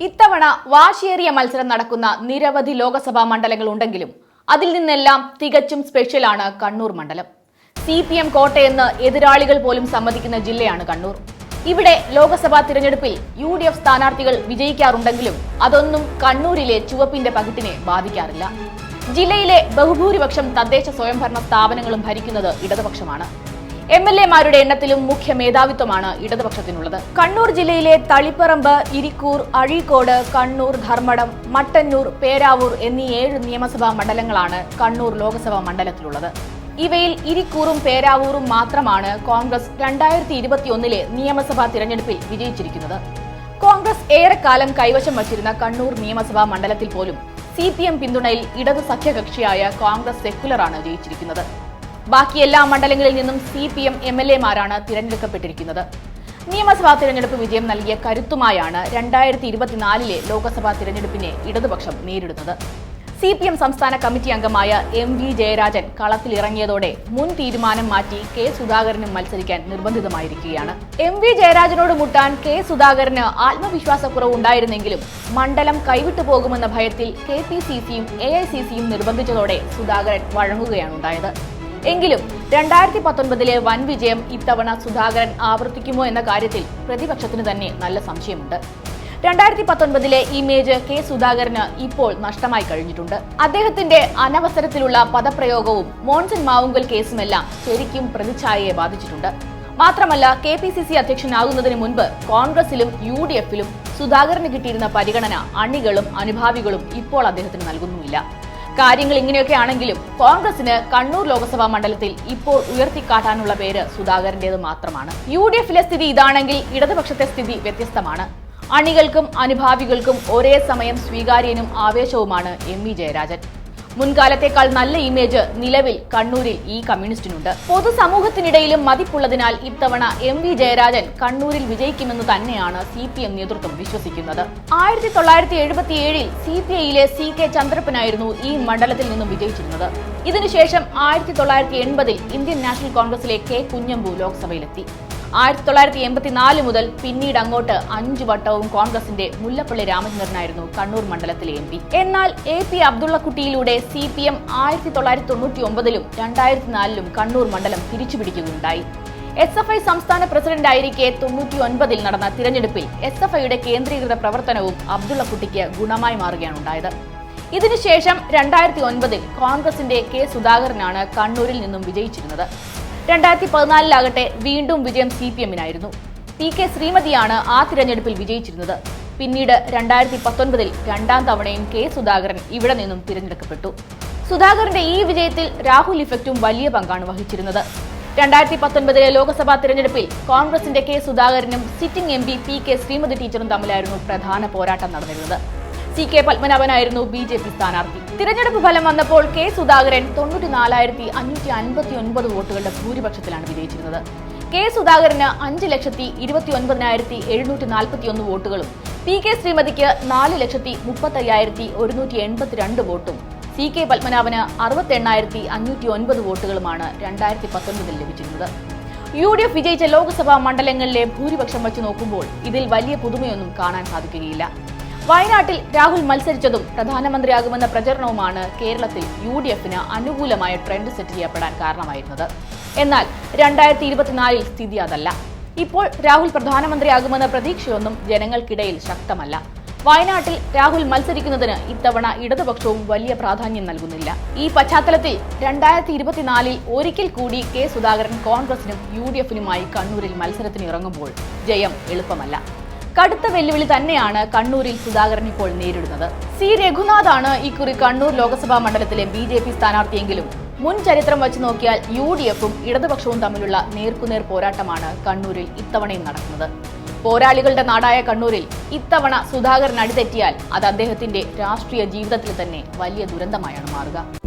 ഇത്തവണ വാശിയേറിയ മത്സരം നടക്കുന്ന നിരവധി ലോക്സഭാ മണ്ഡലങ്ങൾ ഉണ്ടെങ്കിലും അതിൽ നിന്നെല്ലാം തികച്ചും സ്പെഷ്യലാണ് കണ്ണൂർ മണ്ഡലം. CPM കോട്ടയെന്ന് എതിരാളികൾ പോലും സമ്മതിക്കുന്ന ജില്ലയാണ് കണ്ണൂർ. ഇവിടെ ലോക്സഭാ തിരഞ്ഞെടുപ്പിൽ UDF സ്ഥാനാർത്ഥികൾ വിജയിക്കാറുണ്ടെങ്കിലും അതൊന്നും കണ്ണൂരിലെ ചുവപ്പിന്റെ പകിട്ടിനെ ബാധിക്കാറില്ല. ജില്ലയിലെ ബഹുഭൂരിപക്ഷം തദ്ദേശ സ്വയംഭരണ സ്ഥാപനങ്ങളും ഭരിക്കുന്നത് ഇടതുപക്ഷമാണ്. MLA-മാരുടെ എണ്ണത്തിലും മുഖ്യ മേധാവിത്വമാണ് ഇടതുപക്ഷത്തിനുള്ളത്. കണ്ണൂർ ജില്ലയിലെ തളിപ്പറമ്പ്, ഇരിക്കൂർ, അഴീക്കോട്, കണ്ണൂർ, ധർമ്മടം, മട്ടന്നൂർ, പേരാവൂർ എന്നീ 7 നിയമസഭാ മണ്ഡലങ്ങളാണ് കണ്ണൂർ ലോക്സഭാ മണ്ഡലത്തിലുള്ളത്. ഇവയിൽ ഇരിക്കൂറും പേരാവൂറും മാത്രമാണ് കോൺഗ്രസ് 2021 നിയമസഭാ തിരഞ്ഞെടുപ്പിൽ വിജയിച്ചിരിക്കുന്നത്. കോൺഗ്രസ് ഏറെക്കാലം കൈവശം വച്ചിരുന്ന കണ്ണൂർ നിയമസഭാ മണ്ഡലത്തിൽ പോലും CPM പിന്തുണയിൽ ഇടതു സഖ്യകക്ഷിയായ കോൺഗ്രസ് സെക്കുലറാണ് ജയിച്ചിരിക്കുന്നത്. ബാക്കി എല്ലാ മണ്ഡലങ്ങളിൽ നിന്നും CPM MLA-മാരാണ് തിരഞ്ഞെടുക്കപ്പെട്ടിരിക്കുന്നത്. നിയമസഭാ തിരഞ്ഞെടുപ്പ് വിജയം നൽകിയ കരുത്തുമായാണ് 2024 ലോക്സഭാ തിരഞ്ഞെടുപ്പിനെ ഇടതുപക്ഷം നേരിടുന്നത്. CPM സംസ്ഥാന കമ്മിറ്റി അംഗമായ MV ജയരാജൻ കളത്തിലിറങ്ങിയതോടെ മുൻ തീരുമാനം മാറ്റി K സുധാകരനും മത്സരിക്കാൻ നിർബന്ധിതമായിരിക്കുകയാണ്. MV ജയരാജനോട് മുട്ടാൻ K സുധാകരന് ആത്മവിശ്വാസക്കുറവ് ഉണ്ടായിരുന്നെങ്കിലും മണ്ഡലം കൈവിട്ടു പോകുമെന്ന ഭയത്തിൽ KPCC-യും AICC-യും നിർബന്ധിച്ചതോടെ സുധാകരൻ വഴങ്ങുകയാണ് ഉണ്ടായത്. എങ്കിലും 2019 വൻ വിജയം ഇത്തവണ സുധാകരൻ ആവർത്തിക്കുമോ എന്ന കാര്യത്തിൽ പ്രതിപക്ഷത്തിന് തന്നെ നല്ല സംശയമുണ്ട്. 2019 ഇമേജ് K സുധാകരന് ഇപ്പോൾ നഷ്ടമായി കഴിഞ്ഞിട്ടുണ്ട്. അദ്ദേഹത്തിന്റെ അനവസരത്തിലുള്ള പദപ്രയോഗവും മോൺസൺ മാവുങ്കൽ കേസുമെല്ലാം ശരിക്കും പ്രതിച്ഛായയെ ബാധിച്ചിട്ടുണ്ട്. മാത്രമല്ല KPCC അധ്യക്ഷനാകുന്നതിന് മുൻപ് കോൺഗ്രസിലും UDF-ലും സുധാകരന് കിട്ടിയിരുന്ന പരിഗണന അണികളും അനുഭാവികളും ഇപ്പോൾ അദ്ദേഹത്തിന് നൽകുന്നുമില്ല. കാര്യങ്ങൾ ഇങ്ങനെയൊക്കെ ആണെങ്കിലും കോൺഗ്രസിന് കണ്ണൂർ ലോക്സഭാ മണ്ഡലത്തിൽ ഇപ്പോൾ ഉയർത്തിക്കാട്ടാനുള്ള പേര് സുധാകരന്റേത് മാത്രമാണ്. UDF-ലെ സ്ഥിതി ഇതാണെങ്കിൽ ഇടതുപക്ഷത്തെ സ്ഥിതി വ്യത്യസ്തമാണ്. അണികൾക്കും അനുഭാവികൾക്കും ഒരേ സമയം സ്വീകാര്യനും ആവേശവുമാണ് MV ജയരാജൻ. മുൻകാലത്തേക്കാൾ നല്ല ഇമേജ് നിലവിൽ കണ്ണൂരിൽ ഈ കമ്മ്യൂണിസ്റ്റിനുണ്ട്. പൊതുസമൂഹത്തിനിടയിലും മതിപ്പുള്ളതിനാൽ ഇത്തവണ MV ജയരാജൻ കണ്ണൂരിൽ വിജയിക്കുമെന്ന് തന്നെയാണ് CPM നേതൃത്വം വിശ്വസിക്കുന്നത്. 1977 CPI-ലെ CK ചന്ദ്രപ്പനായിരുന്നു ഈ മണ്ഡലത്തിൽ നിന്നും വിജയിച്ചിരുന്നത്. ഇതിനുശേഷം 1980 ഇന്ത്യൻ നാഷണൽ കോൺഗ്രസിലെ K കുഞ്ഞമ്പു ലോക്സഭയിലെത്തി. 1984 മുതൽ പിന്നീട് അങ്ങോട്ട് 5 വട്ടവും കോൺഗ്രസിന്റെ മുല്ലപ്പള്ളി രാമചന്ദ്രനായിരുന്നു കണ്ണൂർ മണ്ഡലത്തിലെ MP. എന്നാൽ AP അബ്ദുള്ളക്കുട്ടിയിലൂടെ CPM 1999-ലും 2004-ലും കണ്ണൂർ മണ്ഡലം തിരിച്ചുപിടിക്കുകയുണ്ടായി. SFI സംസ്ഥാന പ്രസിഡന്റായിരിക്കെ 99-ൽ നടന്ന തിരഞ്ഞെടുപ്പിൽ SFI-യുടെ കേന്ദ്രീകൃത പ്രവർത്തനവും അബ്ദുള്ളക്കുട്ടിക്ക് ഗുണമായി മാറുകയാണ് ഉണ്ടായത്. ഇതിനുശേഷം 2009-ൽ കോൺഗ്രസിന്റെ K സുധാകരനാണ് കണ്ണൂരിൽ നിന്നും വിജയിച്ചിരുന്നത്. 2014-ലാകട്ടെ വീണ്ടും വിജയം CPM-നായിരുന്നു. PK ശ്രീമതിയാണ് ആ തിരഞ്ഞെടുപ്പിൽ വിജയിച്ചിരുന്നത്. പിന്നീട് 2019-ൽ രണ്ടാം തവണയും K സുധാകരൻ ഇവിടെ നിന്നും തിരഞ്ഞെടുക്കപ്പെട്ടു. സുധാകരന്റെ ഈ വിജയത്തിൽ രാഹുൽ ഇഫക്റ്റും വലിയ പങ്കാണ് വഹിച്ചിരുന്നത്. 2019 ലോക്സഭാ തിരഞ്ഞെടുപ്പിൽ കോൺഗ്രസിന്റെ K സുധാകരനും സിറ്റിംഗ് MP PK ശ്രീമതി ടീച്ചറും തമ്മിലായിരുന്നു പ്രധാന പോരാട്ടം നടന്നിരുന്നത്. CK പത്മനാഭനായിരുന്നു BJP സ്ഥാനാർത്ഥി. തിരഞ്ഞെടുപ്പ് ഫലം വന്നപ്പോൾ K സുധാകരൻ 94,559 വോട്ടുകളുടെ ഭൂരിപക്ഷത്തിലാണ് വിജയിച്ചിരുന്നത്. K സുധാകരന് 5,29,741 വോട്ടുകളും PK ശ്രീമതിക്ക് 4,35,182 വോട്ടും CK പത്മനാഭന് 68,509 വോട്ടുകളുമാണ് 2019-ൽ ലഭിച്ചിരുന്നത്. UDF വിജയിച്ച ലോക്സഭാ മണ്ഡലങ്ങളിലെ ഭൂരിപക്ഷം വച്ച് നോക്കുമ്പോൾ ഇതിൽ വലിയ പുതുമയൊന്നും കാണാൻ സാധിക്കുകയില്ല. വയനാട്ടിൽ രാഹുൽ മത്സരിച്ചതും പ്രധാനമന്ത്രിയാകുമെന്ന പ്രചരണവുമാണ് കേരളത്തിൽ UDF-ന് അനുകൂലമായ ട്രെൻഡ് സെറ്റ് ചെയ്യപ്പെടാൻ കാരണമായിരുന്നത്. എന്നാൽ 2024-ൽ സ്ഥിതി അതല്ല. ഇപ്പോൾ രാഹുൽ പ്രധാനമന്ത്രിയാകുമെന്ന പ്രതീക്ഷയൊന്നും ജനങ്ങൾക്കിടയിൽ ശക്തമല്ല. വയനാട്ടിൽ രാഹുൽ മത്സരിക്കുന്നതിന് ഇത്തവണ ഇടതുപക്ഷവും വലിയ പ്രാധാന്യം നൽകുന്നില്ല. ഈ പശ്ചാത്തലത്തിൽ 2024-ൽ ഒരിക്കൽ കൂടി K സുധാകരൻ കോൺഗ്രസിനും UDF-നുമായി കണ്ണൂരിൽ മത്സരത്തിന് ഇറങ്ങുമ്പോൾ ജയം എളുപ്പമല്ല. കടുത്ത വെല്ലുവിളി തന്നെയാണ് കണ്ണൂരിൽ സുധാകരൻ ഇപ്പോൾ നേരിടുന്നത്. C രഘുനാഥാണ് ഇക്കുറി കണ്ണൂർ ലോക്സഭാ മണ്ഡലത്തിലെ BJP സ്ഥാനാർത്ഥിയെങ്കിലും മുൻ ചരിത്രം വച്ച് നോക്കിയാൽ UDF-ഉം ഇടതുപക്ഷവും തമ്മിലുള്ള നേർക്കുനേർ പോരാട്ടമാണ് കണ്ണൂരിൽ ഇത്തവണയും നടക്കുന്നത്. പോരാളികളുടെ നാടായ കണ്ണൂരിൽ ഇത്തവണ സുധാകരൻ അടിതെറ്റിയാൽ അത് അദ്ദേഹത്തിന്റെ രാഷ്ട്രീയ ജീവിതത്തിൽ തന്നെ വലിയ ദുരന്തമായാണ് മാറുക.